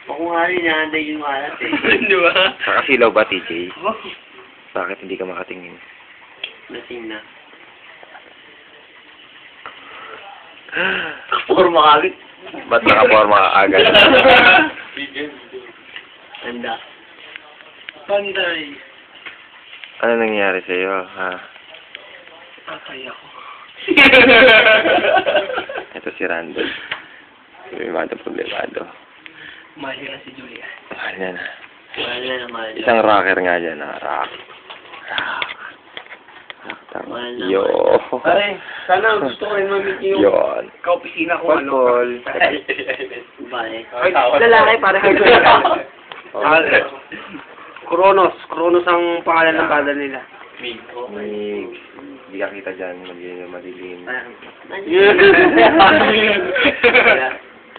Ako nga rin, nahanday yung alat eh. Di ba? Nakasilaw ba, TJ? Bakit hindi ka makatingin? Lasing na. Forma agad. Ba't nakaporma ka agad? Handa. Panday. Ano nangyari sa'yo, ha? Patay ako. Ito si Randall. Problemado. Mahal na si Julia. Mahal na na. Mahal na naman. Isang rocker nga dyan, ha? Rock. Tama. Mahal na. Yo. Pare, sana gusto ko rin mamit yung Yon. kaopisina ko. Call. Bye. Ay, lalaki para kay Kronos. Kronos ang pangalan ng banda nila. Hindi ka kita dyan, madilim.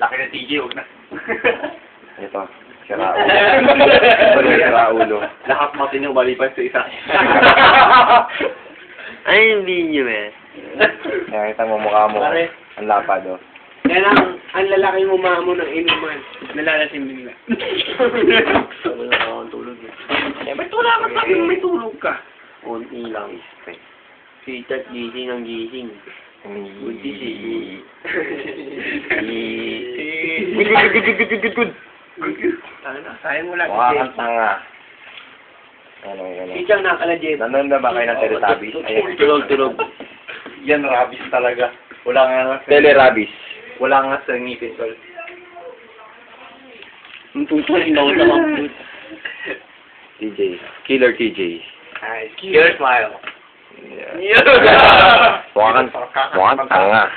Laki na TJ, huwag na. Ito, sira ulo. Sira ulo. Lahat natin yung balipan sa isa. Ano yung video eh? Kaya kita mo mukha mo. Pare. Ang lapad, oh. Yan ang lalaki mo maamo ng inuman. Nalalasin bigla. Wala akong tulog eh. Eh, ba't wala ka sa akin may tulog ka? Unti lang. Sitat gising ang gising. Buntis eh. Sayang mo lang. Mukha kang tanga. Ano. Siyang nakaladyan. Nanonood na ba kayo ng Teletubbies? Ayan. Tulog. Yan, rabies talaga. Wala nga Telerabis. Wala nga sa ngipin, tol. Ang tutulog na ako naman. TJ. Killer TJ. Ay, killer smile. Yeah. Mukha kang tanga.